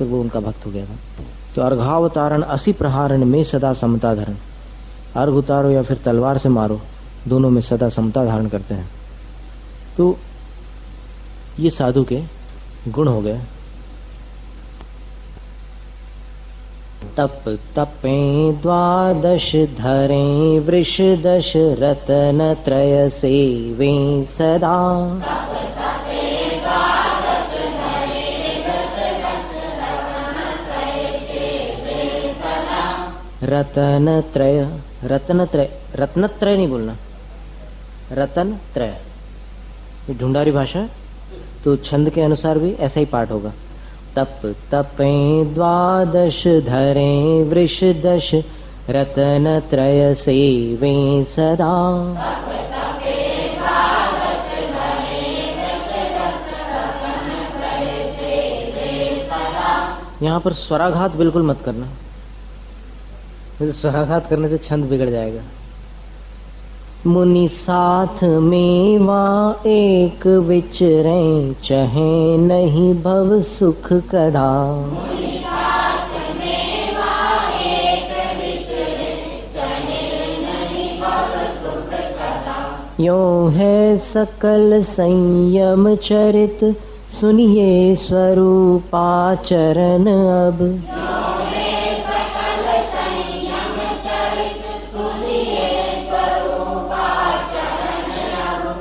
फिर वो उनका भक्त हो गया था। तो अर्घावतारण असी प्रहारण में सदा समता धरण, अर्घ उतारो या फिर तलवार से मारो, दोनों में सदा समता धारण करते हैं। तो ये साधु के गुण हो गए। तप तपे द्वादश धरे वृष दश रतन त्रय सेवे सदा, रतन त्रय, रत्न त्रय, रत्न त्रय नहीं बोलना, रतन त्रय, ये ढूंढारी भाषा है, तो छंद के अनुसार भी ऐसा ही पाठ होगा। तप तपे द्वादश धरे वृष दश रतन त्रय सेवे सदा, यहाँ पर स्वराघात बिल्कुल मत करना, स्वराघात करने से छंद बिगड़ जाएगा। मुनि साथ मेवा एक विचरें, चहे नहीं भव सुख कदा, यों है सकल संयम चरित, सुनिए स्वरूपाचरण अब,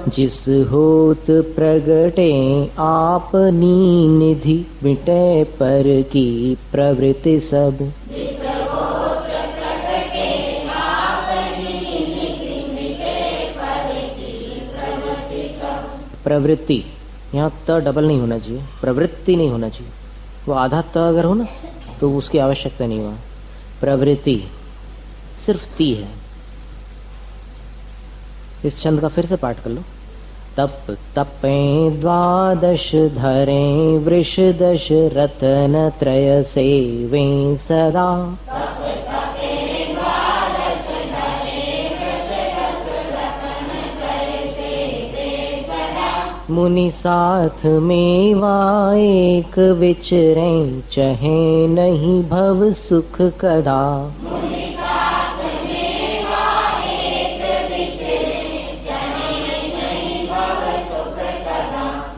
जिस होत प्रगटे आपनी निधि, मिटे पर की प्रवृत्ति सब, प्रवृत्ति, यहाँ त डबल नहीं होना चाहिए, प्रवृत्ति नहीं होना चाहिए। वो आधा त अगर हो ना तो उसकी आवश्यकता नहीं हुआ। प्रवृत्ति सिर्फ ती है। इस छंद का फिर से पाठ कर लो। तप तपे द्वादश धरे वृष दश रतन त्रय सेवे सदा, मुनि साथ मेवा एक विचरें, चहे नहीं भव सुख कदा,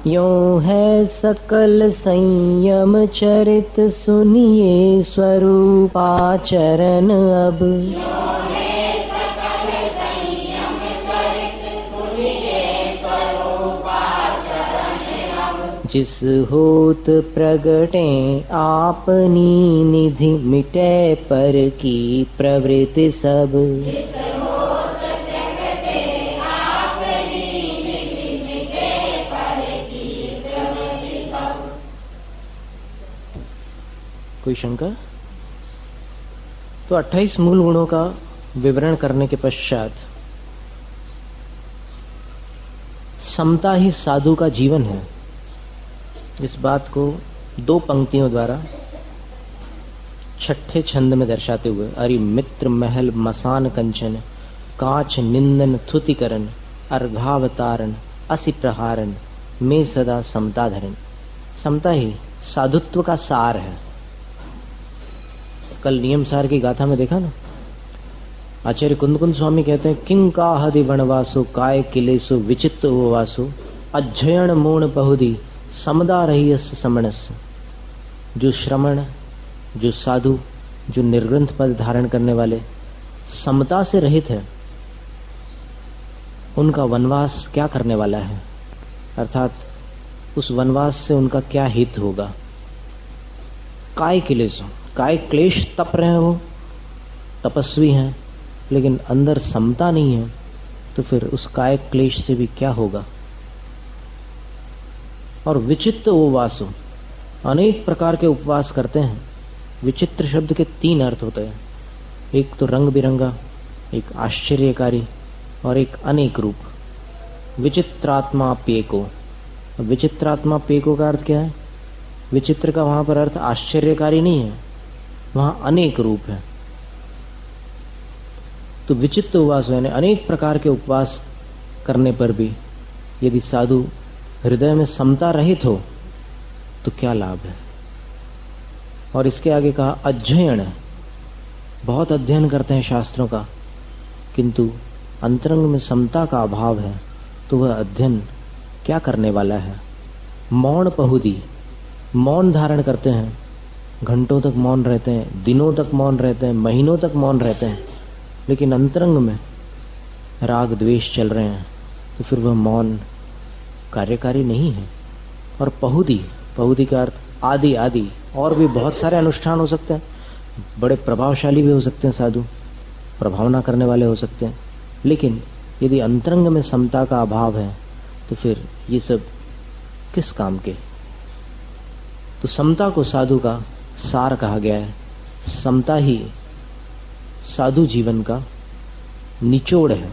यों है सकल संयम चरित, सुनिए स्वरूपाचरण अब, जिस होत प्रगटे आपनी निधि, मिटे पर की प्रवृत्ति सब, कोई शंका? तो 28 मूल गुणों का विवरण करने के पश्चात समता ही साधु का जीवन है, इस बात को 2 पंक्तियों द्वारा छठे छंद में दर्शाते हुए, अरि मित्र महल मसान कंचन, कांच निंदन थुतिकरण, अर्घावतारण असि प्रहारण, में सदा समता धरण। समता ही साधुत्व का सार है। कल नियम सार की गाथा में देखा ना, आचार्य कुंद स्वामी कहते हैं, किंग का हदि वनवासो, काय किलेसु विचित्र वासु, अध्ययन मोण बहुदी, समदा रही समणस। जो श्रमण, जो साधु, जो निर्ग्रंथ पद धारण करने वाले समता से रहित है, उनका वनवास क्या करने वाला है, अर्थात उस वनवास से उनका क्या हित होगा। काय किलेसु, काय क्लेश तप रहे हैं, वो तपस्वी हैं, लेकिन अंदर समता नहीं है, तो फिर उस काय क्लेश से भी क्या होगा। और विचित्र उपवासो, अनेक प्रकार के उपवास करते हैं। विचित्र शब्द के 3 अर्थ होते हैं, एक तो रंग बिरंगा, एक आश्चर्यकारी और एक अनेक रूप। विचित्रात्मा पेको, विचित्रात्मा पेको का अर्थ क्या है? विचित्र का वहां पर अर्थ आश्चर्यकारी नहीं है, वहां अनेक रूप है। तो विचित्र उपवास यानी अनेक प्रकार के उपवास करने पर भी यदि साधु हृदय में समता रहित हो तो क्या लाभ है। और इसके आगे कहा अध्ययन, बहुत अध्ययन करते हैं शास्त्रों का, किंतु अंतरंग में समता का अभाव है, तो वह अध्ययन क्या करने वाला है। मौन पहुदी, मौन धारण करते हैं, घंटों तक मौन रहते हैं, दिनों तक मौन रहते हैं, महीनों तक मौन रहते हैं, लेकिन अंतरंग में राग द्वेष चल रहे हैं, तो फिर वह मौन कार्यकारी नहीं है। और पहुदी, पहुदी का अर्थ आदि आदि, और भी बहुत सारे अनुष्ठान हो सकते हैं, बड़े प्रभावशाली भी हो सकते हैं साधु, प्रभावना करने वाले हो सकते हैं, लेकिन यदि अंतरंग में समता का अभाव है तो फिर ये सब किस काम के। तो समता को साधु का सार कहा गया है। समता ही साधु जीवन का निचोड़ है।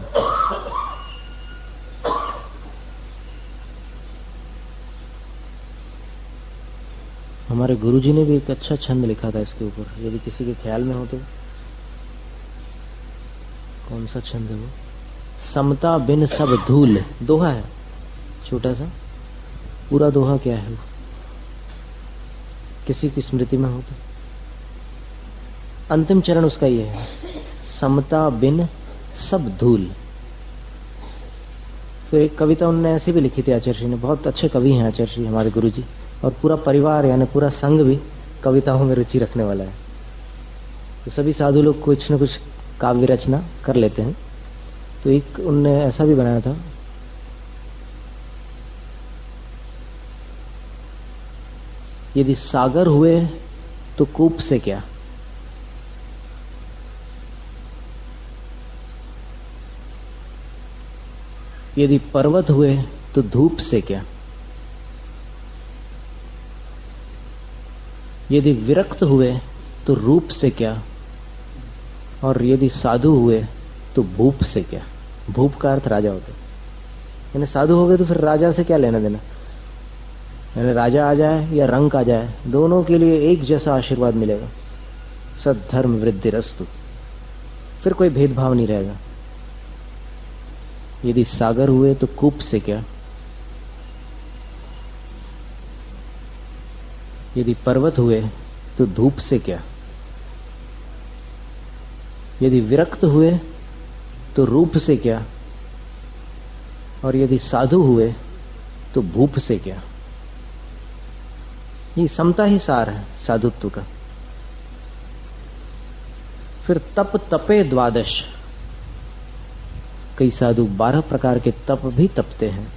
हमारे गुरुजी ने भी एक अच्छा छंद लिखा था इसके ऊपर, यदि किसी के ख्याल में हो तो। कौन सा छंद है वो? समता बिन सब धूल, दोहा है छोटा सा, पूरा दोहा क्या है वो, किसी की स्मृति में हो तो। अंतिम चरण उसका ये है, समता बिन सब धूल। फिर एक कविता उन्होंने ऐसी भी लिखी थी आचार्य जी ने, बहुत अच्छे कवि हैं आचार्य जी हमारे गुरुजी, और पूरा परिवार यानी पूरा संघ भी कविताओं में रुचि रखने वाला है। तो सभी साधु लोग कुछ न कुछ काव्य रचना कर लेते हैं। तो एक उनने ऐसा भी बनाया था, यदि सागर हुए तो कूप से क्या, यदि पर्वत हुए तो धूप से क्या, यदि विरक्त हुए तो रूप से क्या, और यदि साधु हुए तो भूप से क्या। भूप का अर्थ राजा होता है, यानी साधु हो गए तो फिर राजा से क्या लेना देना, यानी राजा आ जाए या रंक आ जाए, दोनों के लिए एक जैसा आशीर्वाद मिलेगा। सद्धर्म वृद्धिरस्तु, फिर कोई भेदभाव नहीं रहेगा। यदि सागर हुए तो कूप से क्या, यदि पर्वत हुए तो धूप से क्या, यदि विरक्त हुए तो रूप से क्या, और यदि साधु हुए तो भूप से क्या। ये समता ही सार है साधुत्व का। फिर तप तपे द्वादश, कई साधु 12 प्रकार के तप भी तपते हैं।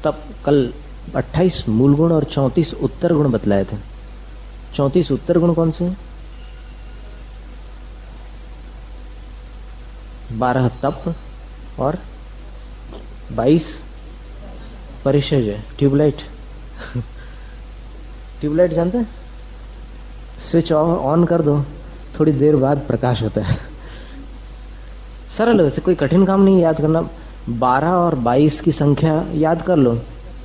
तप कल 28 मूल गुण और 34 उत्तर गुण बतलाए थे। 34 उत्तर गुण कौन से हैं? 12 तप और 22 परिचर्या। ट्यूबलाइट ट्यूबलाइट जानते हैं? स्विच ऑन कर दो, थोड़ी देर बाद प्रकाश होता है। सरल है वैसे, कोई कठिन काम नहीं याद करना। 12 और 22 की संख्या याद कर लो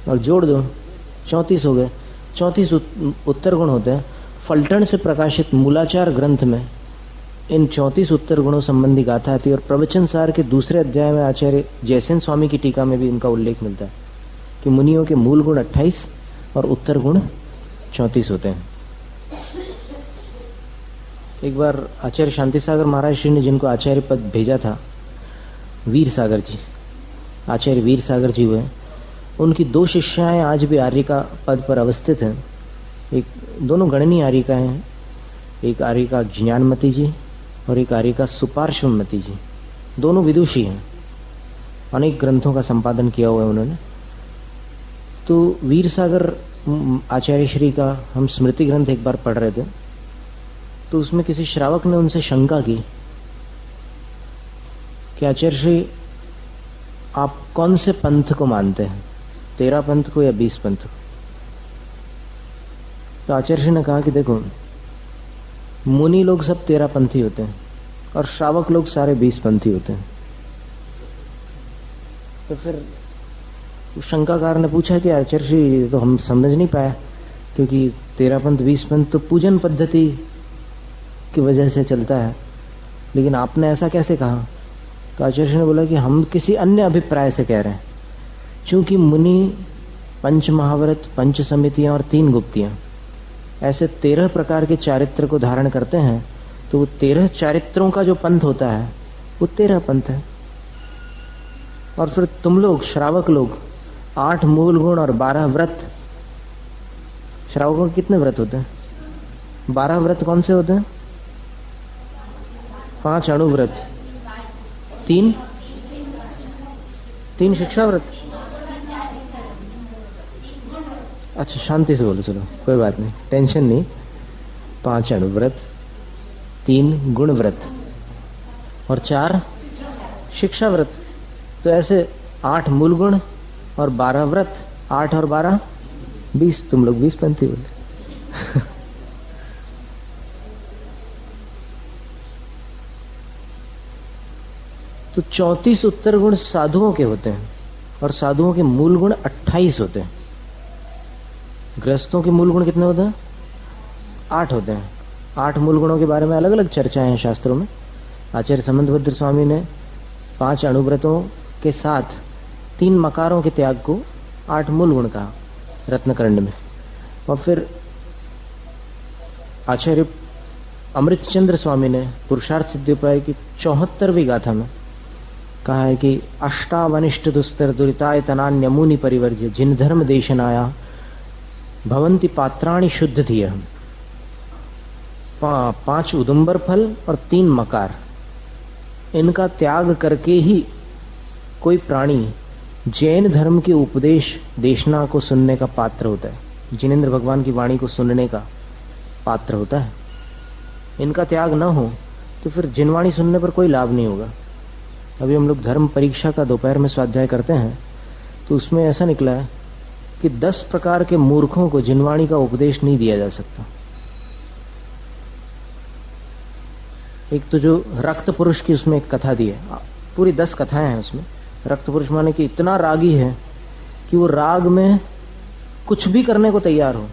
और जोड़ दो, 34 हो गए। 34 उत्तर गुण होते हैं। फलटन से प्रकाशित मूलाचार ग्रंथ में इन 34 उत्तर गुणों संबंधी गाथा आती है, और प्रवचन सार के दूसरे अध्याय में आचार्य जयसेन स्वामी की टीका में भी इनका उल्लेख मिलता है कि मुनियों के मूल गुण 28 और उत्तर गुण 34 होते हैं। एक बार आचार्य शांति सागर महाराज श्री ने जिनको आचार्य पद भेजा था, वीर सागर जी, आचार्य वीर सागर जी हुए, उनकी 2 शिष्याएं आज भी आर्यिका पद पर अवस्थित हैं। एक दोनों गणनीय आर्यिकाएं हैं, एक आर्यिका ज्ञानमती जी और एक आर्यिका सुपार्श्वमती जी। दोनों विदुषी हैं, अनेक ग्रंथों का संपादन किया हुआ है उन्होंने। तो वीर सागर आचार्य श्री का हम स्मृति ग्रंथ एक बार पढ़ रहे थे, तो उसमें किसी श्रावक ने उनसे शंका की कि आचार्य श्री आप कौन से पंथ को मानते हैं, 13 पंथ को या 20 पंथ को? तो आचार्य श्री ने कहा कि देखो, मुनि लोग सब 13 पंथी होते हैं और श्रावक लोग सारे 20 पंथी होते हैं। तो फिर शंकाकार ने पूछा कि आचार्य श्री तो हम समझ नहीं पाया, क्योंकि 13 पंथ 20 पंथ तो पूजन पद्धति की वजह से चलता है, लेकिन आपने ऐसा कैसे कहा? तो आचार्य ने बोला कि हम किसी अन्य अभिप्राय से कह रहे हैं। चूंकि मुनि 5 महाव्रत, 5 समितियां और 3 गुप्तियां, ऐसे 13 प्रकार के चारित्र को धारण करते हैं, तो वो 13 चारित्रों का जो पंथ होता है वो 13 पंथ है। और फिर तुम लोग श्रावक लोग 8 मूल गुण और 12 व्रत। श्रावकों के कितने व्रत होते हैं? 12 व्रत कौन से होते हैं? 5 अणुव्रत, 3 शिक्षा व्रत। अच्छा, शांति से बोलो, चलो कोई बात नहीं, टेंशन नहीं। 5 अणुव्रत, 3 गुण व्रत और 4 शिक्षा व्रत। तो ऐसे 8 मूल गुण और 12 व्रत, 8 और 12 20। तुम लोग 20 पंथी बोले। तो 34 उत्तर गुण साधुओं के होते हैं और साधुओं के मूल गुण 28 होते हैं। गृहस्थों के मूल गुण कितने होते हैं? 8 होते हैं। 8 मूल गुणों के बारे में अलग अलग चर्चाएं हैं शास्त्रों में। आचार्य समंतभद्र स्वामी ने 5 अणुव्रतों के साथ 3 मकारों के त्याग को 8 मूल गुण कहा रत्नकरंड में। और फिर आचार्य अमृतचंद्र स्वामी ने पुरुषार्थ सिद्धिउपाय की 74वीं गाथा में कहा है कि अष्टावनिष्ठ दुस्तर दुरिताय तनान्यमुनि परिवर्ज्य जिन धर्म देशनाया भवंती पात्राणि शुद्ध धियः। 5 उदुम्बर फल और 3 मकार, इनका त्याग करके ही कोई प्राणी जैन धर्म के उपदेश देशना को सुनने का पात्र होता है, जिनेंद्र भगवान की वाणी को सुनने का पात्र होता है। इनका त्याग न हो तो फिर जिनवाणी सुनने पर कोई लाभ नहीं होगा। अभी हम लोग धर्म परीक्षा का दोपहर में स्वाध्याय करते हैं, तो उसमें ऐसा निकला है कि 10 प्रकार के मूर्खों को जिनवाणी का उपदेश नहीं दिया जा सकता। एक तो जो रक्त पुरुष की उसमें एक कथा दी है, पूरी 10 कथाएं हैं उसमें। रक्त पुरुष माने कि इतना रागी है कि वो राग में कुछ भी करने को तैयार हो,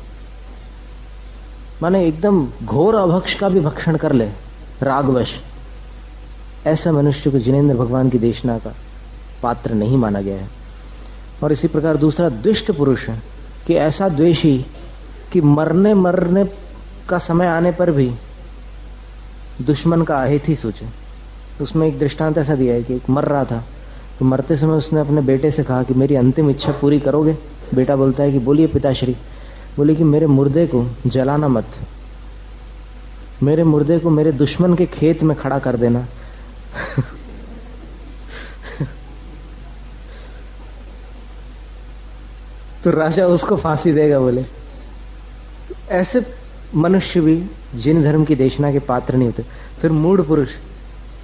माने एकदम घोर अभक्ष का भी भक्षण कर ले रागवश। ऐसा मनुष्य को जिनेंद्र भगवान की देशना का पात्र नहीं माना गया है। और इसी प्रकार दूसरा दुष्ट पुरुष है कि ऐसा द्वेषी कि मरने का समय आने पर भी दुश्मन का अहित ही सोचे। उसमें एक दृष्टांत ऐसा दिया है कि एक मर रहा था, तो मरते समय उसने अपने बेटे से कहा कि मेरी अंतिम इच्छा पूरी करोगे? बेटा बोलता है कि बोलिए पिताश्री। बोले कि मेरे मुर्दे को जलाना मत, मेरे मुर्दे को मेरे दुश्मन के खेत में खड़ा कर देना। तो राजा उसको फांसी देगा। बोले ऐसे मनुष्य भी जिन धर्म की देशना के पात्र नहीं होते। फिर मूढ़ पुरुष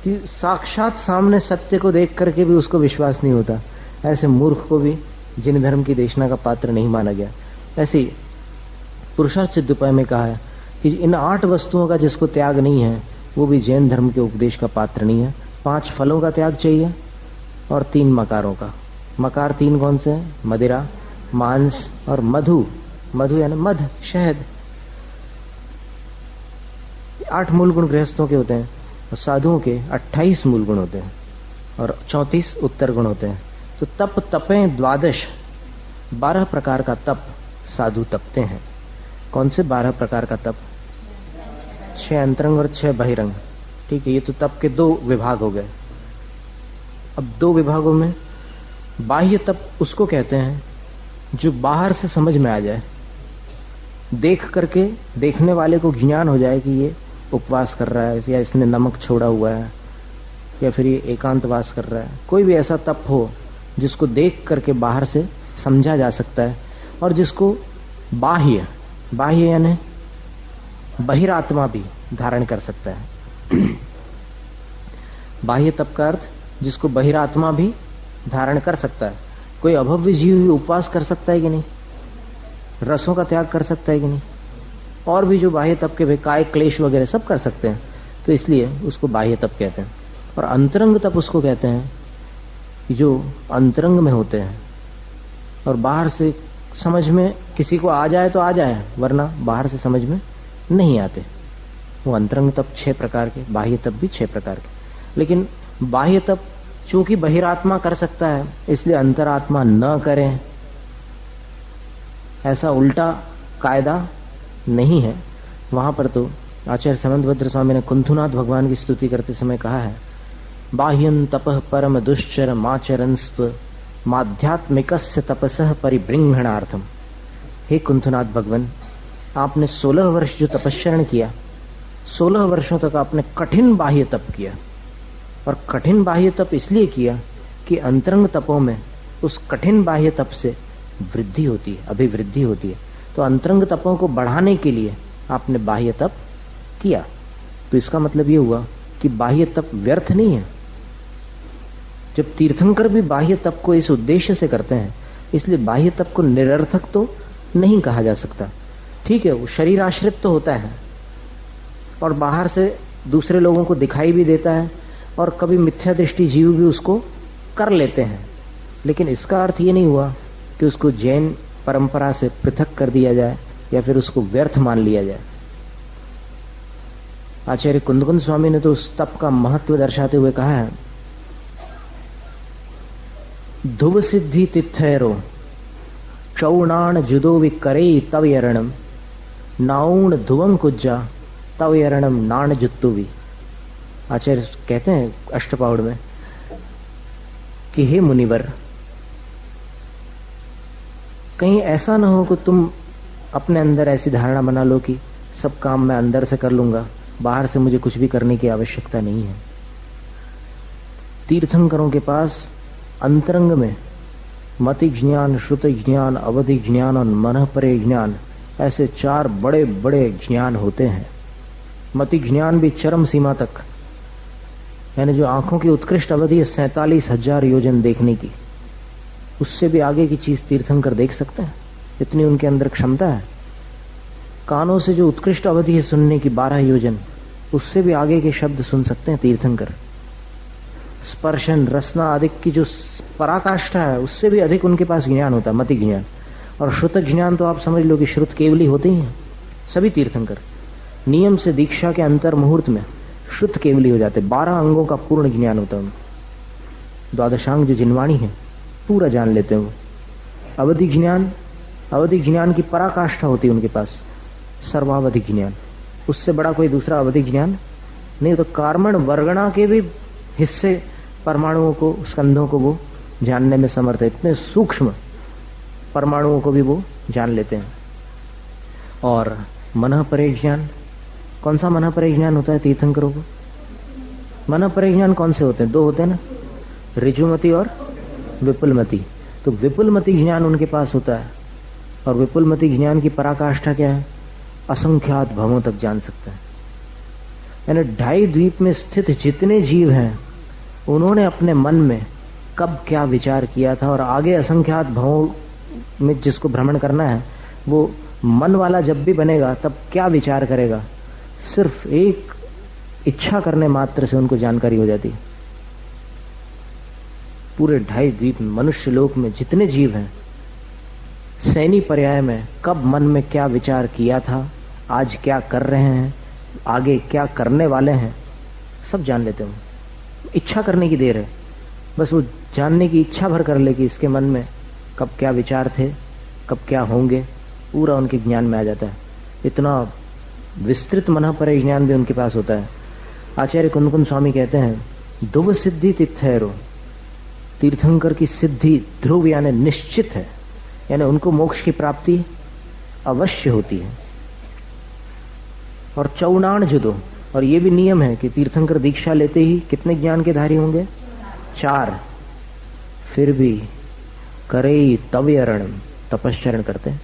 कि साक्षात सामने सत्य को देख करके भी उसको विश्वास नहीं होता, ऐसे मूर्ख को भी जिन धर्म की देशना का पात्र नहीं माना गया। ऐसे ही पुरुषार्थ सिद्धिउपाय में कहा है कि इन 8 वस्तुओं का जिसको त्याग नहीं है वो भी जैन धर्म के उपदेश का पात्र नहीं है। 5 फलों का त्याग चाहिए और 3 मकारों का। मकार 3 कौन से हैं? मदिरा, मांस और मधु। मधु यानी मध, शहद। 8 मूल गुण गृहस्थों के होते हैं और साधुओं के 28 मूल गुण होते हैं और 34 उत्तर गुण होते हैं। तो तप तपें 12, 12 प्रकार का तप साधु तपते हैं। कौन से 12 प्रकार का तप? 6 अंतरंग और 6 बहिरंग। ठीक है, ये तो तप के 2 विभाग हो गए। अब 2 विभागों में बाह्य तप उसको कहते हैं जो बाहर से समझ में आ जाए, देख करके देखने वाले को ज्ञान हो जाए कि ये उपवास कर रहा है या इसने नमक छोड़ा हुआ है या फिर ये एकांतवास कर रहा है। कोई भी ऐसा तप हो जिसको देख करके बाहर से समझा जा सकता है और जिसको बाह्य यानी बहिरात्मा भी धारण कर सकता है। बाह्य तप का अर्थ जिसको बहिरात्मा भी धारण कर सकता है। कोई अभव्य जीव भी उपवास कर सकता है कि नहीं? रसों का त्याग कर सकता है कि नहीं? और भी जो बाह्य तप के काय क्लेश वगैरह सब कर सकते हैं, तो इसलिए उसको बाह्य तप कहते हैं। और अंतरंग तप उसको कहते हैं कि जो अंतरंग में होते हैं और बाहर से समझ में किसी को आ जाए तो आ जाए, वरना बाहर से समझ में नहीं आते। वो अंतरंग तप 6 प्रकार के, बाह्य तप भी 6 प्रकार के। लेकिन बाह्य तप चूंकि बहिरात्मा कर सकता है इसलिए अंतरात्मा न करें, ऐसा उल्टा कायदा नहीं है, वहां पर तो आचार्य समंतभद्र स्वामी ने कुंथुनाथ भगवान की स्तुति करते समय कहा है, बाह्यं तपः परम दुश्चर माचरंस्त्व माध्यात्मिकस्य तपसः परिबृंहणार्थम। हे कुंथुनाथ भगवान, आपने 16 वर्ष जो तपस्या किया, 16 वर्षों तक आपने कठिन बाह्य तप किया, और कठिन बाह्य तप इसलिए किया कि अंतरंग तपों में उस कठिन बाह्य तप से वृद्धि होती है, अभिवृद्धि होती है। तो अंतरंग तपों को बढ़ाने के लिए आपने बाह्य तप किया। तो इसका मतलब ये हुआ कि बाह्य तप व्यर्थ नहीं है। जब तीर्थंकर भी बाह्य तप को इस उद्देश्य से करते हैं, इसलिए बाह्य तप को निरर्थक तो नहीं कहा जा सकता। ठीक है, वो शरीर आश्रित तो होता है और बाहर से दूसरे लोगों को दिखाई भी देता है, और कभी मिथ्या दृष्टि जीव भी उसको कर लेते हैं, लेकिन इसका अर्थ ये नहीं हुआ कि उसको जैन परंपरा से पृथक कर दिया जाए या फिर उसको व्यर्थ मान लिया जाए। आचार्य कुंदकुंद स्वामी ने तो उस तप का महत्व दर्शाते हुए कहा है, ध्रुव सिद्धि तिथैरो चौणान जुदो विकरे तव यरणम नाउण ध्रुवम कुज्जा तव यरणम नाण जुत्तुवी। आचार्य कहते हैं अष्टपाउड़ में कि हे मुनिवर, कहीं ऐसा ना हो कि तुम अपने अंदर ऐसी धारणा बना लो कि सब काम मैं अंदर से कर लूंगा, बाहर से मुझे कुछ भी करने की आवश्यकता नहीं है। तीर्थंकरों के पास अंतरंग में मति ज्ञान, श्रुत ज्ञान, अवधि ज्ञान और मन परे ज्ञान, ऐसे 4 बड़े बड़े ज्ञान होते हैं। मति ज्ञान भी चरम सीमा तक, यानी जो आंखों की उत्कृष्ट अवधि है 47,000 योजन देखने की, उससे भी आगे की चीज तीर्थंकर देख सकते हैं, इतनी उनके अंदर क्षमता है। कानों से जो उत्कृष्ट अवधि है सुनने की 12 योजन, उससे भी आगे के शब्द सुन सकते हैं तीर्थंकर। स्पर्शन, रसना आदि की जो पराकाष्ठा है, उससे भी अधिक उनके पास ज्ञान होता है, मति ज्ञान। और श्रुत ज्ञान तो आप समझ लो कि श्रुत केवली होते ही हैं सभी तीर्थंकर। नियम से दीक्षा के अंतर मुहूर्त में शुद्ध केवली हो जाते, 12 अंगों का पूर्ण ज्ञान होता है उनको। द्वादशांग जो जिनवाणी है पूरा जान लेते हैं वो। अवधि ज्ञान की पराकाष्ठा होती है उनके पास, सर्वावधि ज्ञान। उससे बड़ा कोई दूसरा अवधि ज्ञान नहीं। तो कार्मण वर्गणा के भी हिस्से, परमाणुओं को, स्कंधों को वो जानने में समर्थ है। इतने सूक्ष्म परमाणुओं को भी वो जान लेते हैं। और मन परे ज्ञान, कौन सा मन परे ज्ञान होता है तीर्थंकरों को? मन परे ज्ञान कौन से होते हैं? 2 होते हैं ना, ऋजुमति और विपुलमति। तो विपुलमति ज्ञान उनके पास होता है, और विपुलमति ज्ञान की पराकाष्ठा क्या है? असंख्यात भवों तक जान सकते हैं। यानी 2.5 द्वीप में स्थित जितने जीव हैं, उन्होंने अपने मन में कब क्या विचार किया था, और आगे असंख्यात भवों में जिसको भ्रमण करना है, वो मन वाला जब भी बनेगा तब क्या विचार करेगा, सिर्फ एक इच्छा करने मात्र से उनको जानकारी हो जाती है। पूरे 2.5 द्वीप में, मनुष्य लोक में जितने जीव हैं, सैनी पर्याय में कब मन में क्या विचार किया था, आज क्या कर रहे हैं, आगे क्या करने वाले हैं, सब जान लेते हो। इच्छा करने की देर है, बस वो जानने की इच्छा भर कर ले कि इसके मन में कब क्या विचार थे, कब क्या होंगे, पूरा उनके ज्ञान में आ जाता है। इतना विस्तृत मन पर ज्ञान भी उनके पास होता है। आचार्य कुंदकुंद स्वामी कहते हैं, ध्रुव सिद्धि तिथैरो, तीर्थंकर की सिद्धि ध्रुव यानी निश्चित है, यानी उनको मोक्ष की प्राप्ति अवश्य होती है। और चौनाण जुदो, और ये भी नियम है कि तीर्थंकर दीक्षा लेते ही कितने ज्ञान के धारी होंगे? 4। फिर भी करे तव्यरणम, तपश्चरण करते हैं।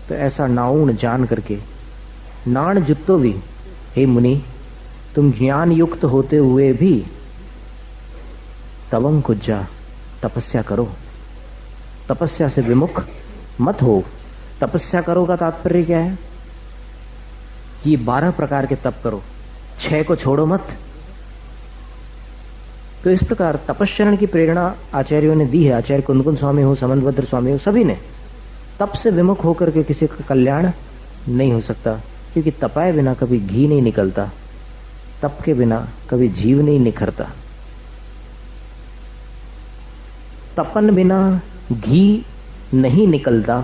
तो ऐसा नाउण जान करके, नाण जुत्तो भी, हे मुनि, तुम ज्ञान युक्त होते हुए भी तवम कुज्जा, तपस्या करो, तपस्या से विमुख मत हो। तपस्या करो का तात्पर्य क्या है? ये 12 प्रकार के तप करो, 6 को छोड़ो मत। तो इस प्रकार तपश्चरण की प्रेरणा आचार्यों ने दी है। आचार्य कुंदकुंद स्वामी हो, समंतभद्र स्वामी हो, सभी ने। तप से विमुख होकर के किसी का कल्याण नहीं हो सकता, क्योंकि तपाए बिना कभी घी नहीं निकलता, तप के बिना कभी जीव नहीं निखरता। तपन बिना घी नहीं निकलता,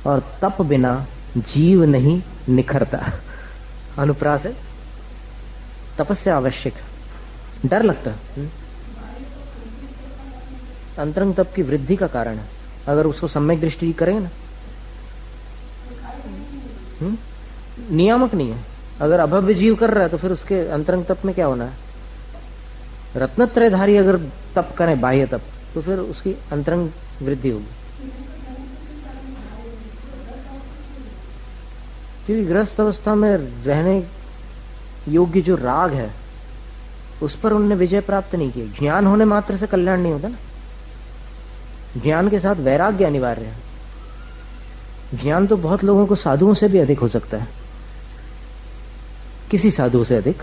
और तप बिना जीव नहीं निखरता। अनुप्रास है, तपस्या आवश्यक है। डर लगता है, अंतरंग तप की वृद्धि का कारण है। अगर उसको सम्यक दृष्टि करें ना, नियामक नहीं है। अगर अभव्य जीव कर रहा है तो फिर उसके अंतरंग तप में क्या होना है? रत्नत्रयधारी अगर तप करें, बाह्य तप, तो फिर उसकी अंतरंग वृद्धि होगी। क्योंकि गृहस्थ अवस्था में रहने योग्य जो राग है उस पर उन्होंने विजय प्राप्त नहीं की। ज्ञान होने मात्र से कल्याण नहीं होता ना, ज्ञान के साथ वैराग्य अनिवार्य है। ज्ञान तो बहुत लोगों को साधुओं से भी अधिक हो सकता है, किसी साधु से अधिक,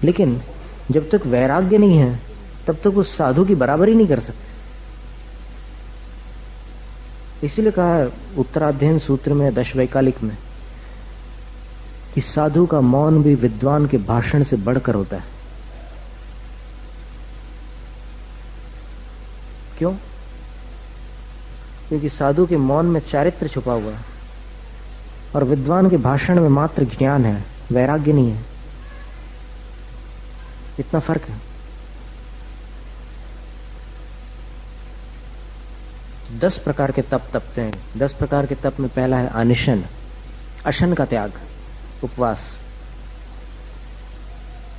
लेकिन जब तक वैराग्य नहीं है तब तक उस साधु की बराबरी नहीं कर सकते। इसीलिए कहा है उत्तराध्ययन सूत्र में, दशवैकालिक में, कि साधु का मौन भी विद्वान के भाषण से बढ़कर होता है। क्यों? क्योंकि साधु के मौन में चारित्र छुपा हुआ है और विद्वान के भाषण में मात्र ज्ञान है, वैराग्य नहीं है। इतना फर्क है। 10 प्रकार के तप तपते हैं। 10 प्रकार के तप में पहला है अनिशन, अशन का त्याग, उपवास।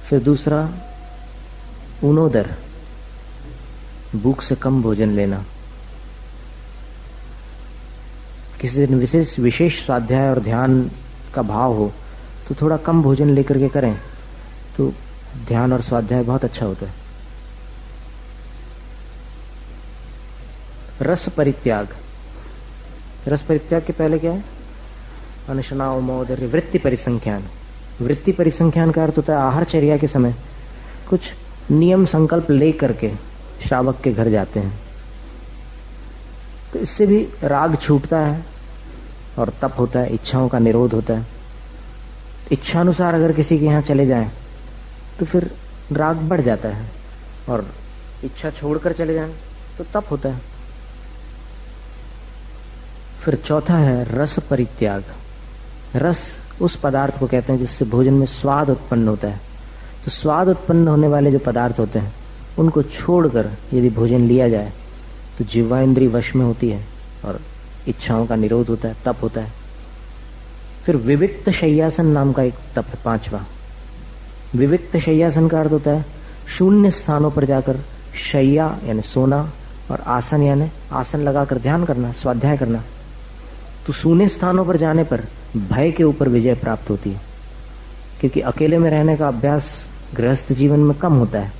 फिर दूसरा ऊनोदर, भूख से कम भोजन लेना। किसी दिन विशेष स्वाध्याय और ध्यान का भाव हो तो थोड़ा कम भोजन लेकर के करें तो ध्यान और स्वाध्याय बहुत अच्छा होता है। रस परित्याग। रस परित्याग के पहले क्या है? अनशनाओ मोदर्य वृत्ति परिसंख्यान। वृत्ति परिसंख्यान का अर्थ होता है आहारचर्या के समय कुछ नियम संकल्प ले करके श्रावक के घर जाते हैं, तो इससे भी राग छूटता है और तप होता है, इच्छाओं का निरोध होता है। इच्छानुसार अगर किसी के यहाँ चले जाएं तो फिर राग बढ़ जाता है, और इच्छा छोड़कर चले जाएं तो तप होता है। फिर चौथा है रस परित्याग। रस उस पदार्थ को कहते हैं जिससे भोजन में स्वाद उत्पन्न होता है। तो स्वाद उत्पन्न होने वाले जो पदार्थ होते हैं उनको छोड़कर यदि भोजन लिया जाए तो जिह्वा इंद्रिय वश में होती है और इच्छाओं का निरोध होता है, तप होता है। फिर विविक्त शय्यासन नाम का एक तप है, 5वां। विविक्त शय्यासन का अर्थ होता है शून्य स्थानों पर जाकर शय्या यानी सोना और आसन यानी आसन लगाकर ध्यान करना, स्वाध्याय करना। तो शून्य स्थानों पर जाने पर भय के ऊपर विजय प्राप्त होती है, क्योंकि अकेले में रहने का अभ्यास गृहस्थ जीवन में कम होता है।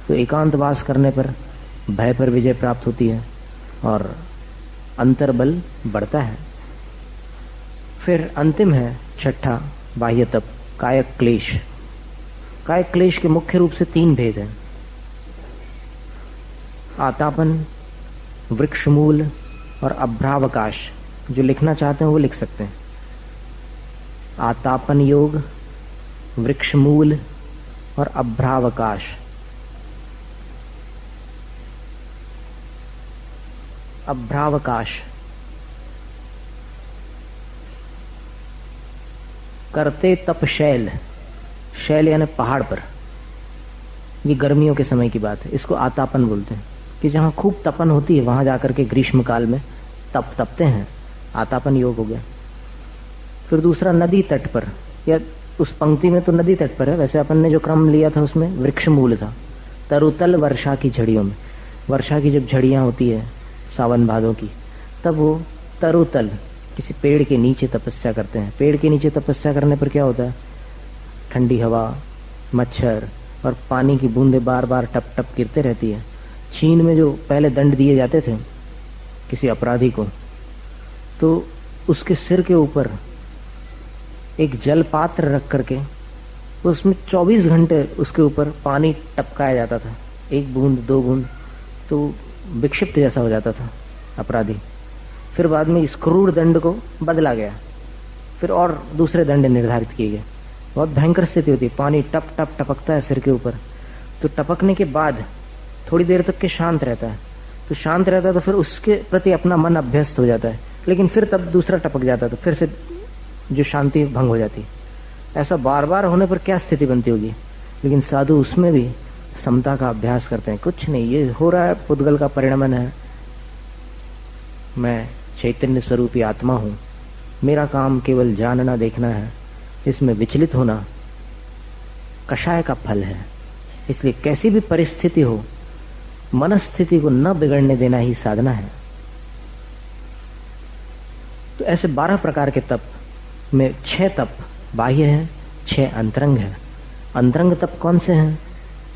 तो एकांतवास करने पर भय पर विजय प्राप्त होती है और अंतर्बल बढ़ता है। फिर अंतिम है 6ठा बाह्य तप, कायक क्लेश। कायक क्लेश के मुख्य रूप से 3 भेद हैं, आतापन, वृक्षमूल और अभ्रावकाश। जो लिखना चाहते हैं वो लिख सकते हैं। आतापन योग, वृक्षमूल और अभ्रावकाश। अभ्रावकाश करते तप शैल, शैल यानी पहाड़ पर। ये गर्मियों के समय की बात है, इसको आतापन बोलते हैं कि जहाँ खूब तपन होती है वहां जाकर के ग्रीष्म काल में तपते हैं, आतापन योग हो गया। फिर दूसरा नदी तट पर, या उस पंक्ति में तो नदी तट पर है, वैसे अपन ने जो क्रम लिया था उसमें वृक्ष मूल था। तरुतल वर्षा की झड़ियों में, वर्षा की जब झड़ियां होती है सावन भादों की, तब वो तरुतल किसी पेड़ के नीचे तपस्या करते हैं। पेड़ के नीचे तपस्या करने पर क्या होता है? ठंडी हवा, मच्छर और पानी की बूंदें बार बार टप टप गिरते रहती है। चीन में जो पहले दंड दिए जाते थे किसी अपराधी को, तो उसके सिर के ऊपर एक जल पात्र रख करके उसमें 24 घंटे उसके ऊपर पानी टपकाया जाता था, 1 बूंद 2 बूंद, तो विक्षिप्त जैसा हो जाता था अपराधी। फिर बाद में इस क्रूर दंड को बदला गया, फिर और दूसरे दंड निर्धारित किए गए। बहुत भयंकर स्थिति होती है, पानी टप टप टपकता है सिर के ऊपर, तो टपकने के बाद थोड़ी देर तक के शांत रहता है, तो शांत रहता है तो फिर उसके प्रति अपना मन अभ्यस्त हो जाता है, लेकिन फिर तब दूसरा टपक जाता, तो फिर से जो शांति भंग हो जाती। ऐसा बार बार होने पर क्या स्थिति बनती होगी। लेकिन साधु उसमें भी समता का अभ्यास करते हैं। कुछ नहीं, ये हो रहा है, पुद्गल का परिणमन है, मैं चैतन्य स्वरूपी आत्मा हूं, मेरा काम केवल जानना देखना है, इसमें विचलित होना कषाय का फल है। इसलिए कैसी भी परिस्थिति हो, मनस्थिति को न बिगड़ने देना ही साधना है। तो ऐसे 12 प्रकार के तप में 6 तप बाह्य हैं, 6 अंतरंग हैं। अंतरंग तप कौन से हैं,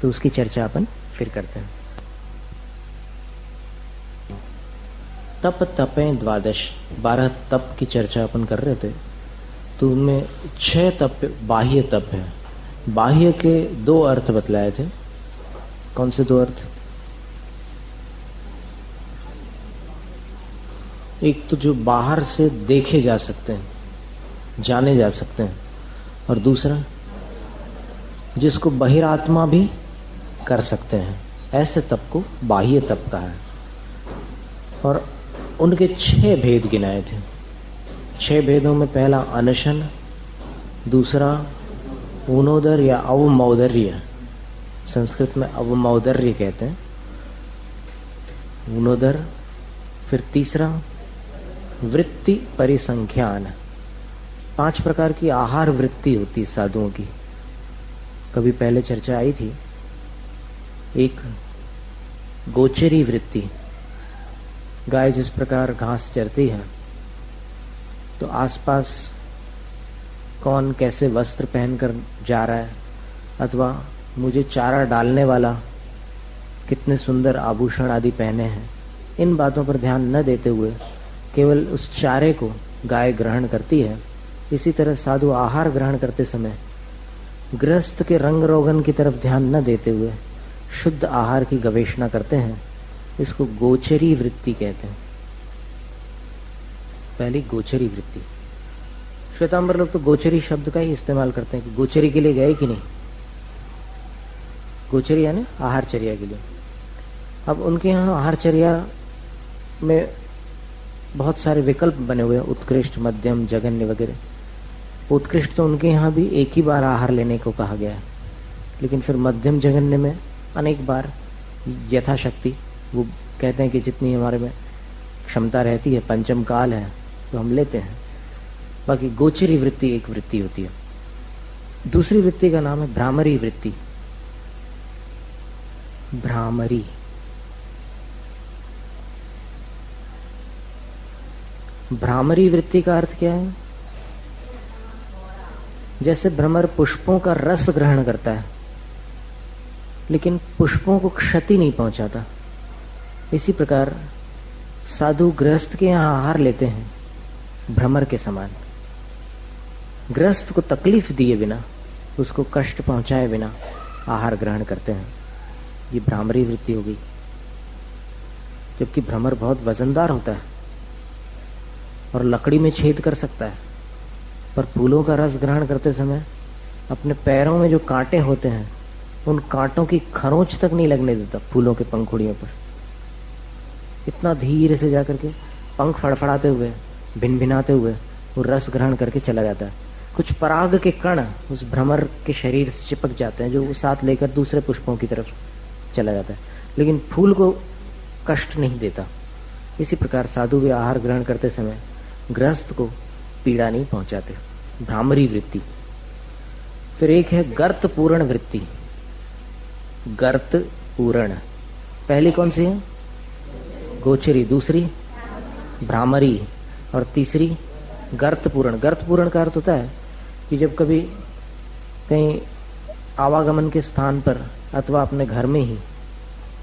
तो उसकी चर्चा अपन फिर करते हैं। तप तपें द्वादश, 12 तप की चर्चा अपन कर रहे थे। तो उनमें 6 तप बाह्य तप है। बाह्य के 2 अर्थ बतलाए थे। कौन से 2 अर्थ? एक तो जो बाहर से देखे जा सकते हैं, जाने जा सकते हैं, और दूसरा जिसको बहिरात्मा भी कर सकते हैं, ऐसे तप को बाह्य तप कहा है। और उनके 6 भेद गिनाए थे। 6 भेदों में पहला अनशन, दूसरा ऊनोदर या अवमौदर्य, संस्कृत में अवमौदर्य कहते हैं, ऊनोदर। फिर तीसरा वृत्ति परिसंख्यान। 5 प्रकार की आहार वृत्ति होती है साधुओं की, कभी पहले चर्चा आई थी। एक गोचरी वृत्ति, गाय जिस प्रकार घास चरती है तो आसपास कौन कैसे वस्त्र पहनकर जा रहा है, अथवा मुझे चारा डालने वाला कितने सुंदर आभूषण आदि पहने हैं, इन बातों पर ध्यान न देते हुए केवल उस चारे को गाय ग्रहण करती है। इसी तरह साधु आहार ग्रहण करते समय गृहस्थ के रंग रोगन की तरफ ध्यान न देते हुए शुद्ध आहार की गवेषणा करते हैं। इसको गोचरी वृत्ति कहते हैं। पहली गोचरी वृत्ति। श्वेतांबर लोग तो गोचरी शब्द का ही इस्तेमाल करते हैं कि गोचरी के लिए गए कि नहीं। गोचरी यानी आहारचर्या के लिए। अब उनके यहाँ आहारचर्या में बहुत सारे विकल्प बने हुए हैं, उत्कृष्ट, मध्यम, जघन्य वगैरह। उत्कृष्ट तो उनके यहाँ भी एक ही बार आहार लेने को कहा गया है, लेकिन फिर मध्यम जघन्य में अनेक बार यथाशक्ति, वो कहते हैं कि जितनी हमारे में क्षमता रहती है, पंचम काल है, तो हम लेते हैं। बाकी गोचरी वृत्ति एक वृत्ति होती है। दूसरी वृत्ति का नाम है भ्रामरी वृत्ति। भ्रामरी, भ्रामरी वृत्ति का अर्थ क्या है? जैसे भ्रमर पुष्पों का रस ग्रहण करता है लेकिन पुष्पों को क्षति नहीं पहुंचाता, इसी प्रकार साधु गृहस्थ के यहाँ आहार लेते हैं भ्रमर के समान। गृहस्थ को तकलीफ दिए बिना, उसको कष्ट पहुंचाए बिना आहार ग्रहण करते हैं। ये भ्रामरी वृत्ति हो गई। जबकि भ्रमर बहुत वजनदार होता है और लकड़ी में छेद कर सकता है, पर फूलों का रस ग्रहण करते समय अपने पैरों में जो कांटे होते हैं उन कांटों की खरोंच तक नहीं लगने देता फूलों के पंखुड़ियों पर। इतना धीरे से जाकर के पंख फड़फड़ाते हुए, भिनभिनाते हुए वो रस ग्रहण करके चला जाता है। कुछ पराग के कण उस भ्रमर के शरीर से चिपक जाते हैं, जो वो साथ लेकर दूसरे पुष्पों की तरफ चला जाता है, लेकिन फूल को कष्ट नहीं देता। इसी प्रकार साधु भी आहार ग्रहण करते समय गृहस्थ को पीड़ा नहीं पहुंचाते। भ्रामरी वृत्ति। फिर एक है गर्त पूर्ण वृत्ति। गर्त पूर्ण, पहली कौन सी है? गोचरी, दूसरी भ्रामरी, और तीसरी गर्त पूर्ण। गर्त पूर्ण का अर्थ होता है कि जब कभी कहीं आवागमन के स्थान पर अथवा अपने घर में ही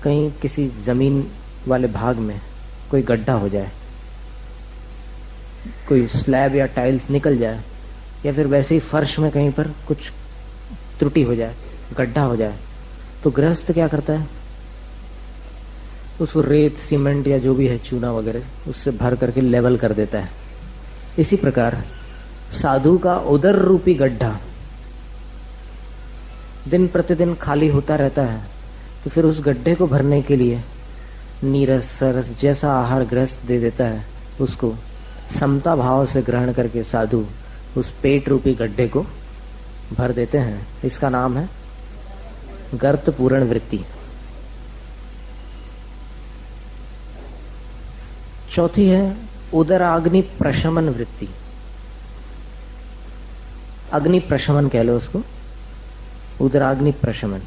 कहीं किसी जमीन वाले भाग में कोई गड्ढा हो जाए, कोई स्लैब या टाइल्स निकल जाए, या फिर वैसे ही फर्श में कहीं पर कुछ त्रुटि हो जाए, गड्ढा हो जाए, तो गृहस्थ क्या करता है? उसको रेत, सीमेंट या जो भी है, चूना वगैरह, उससे भर करके लेवल कर देता है। इसी प्रकार साधु का उदर रूपी गड्ढा दिन प्रतिदिन खाली होता रहता है, तो फिर उस गड्ढे को भरने के लिए नीरस, सरस जैसा आहार गृहस्थ दे देता है उसको, समता भाव से ग्रहण करके साधु उस पेट रूपी गड्ढे को भर देते हैं। इसका नाम है गर्त पूरण वृत्ति। चौथी है उदराग्नि प्रशमन वृत्ति। अग्नि प्रशमन कह लो उसको, उदराग्नि प्रशमन।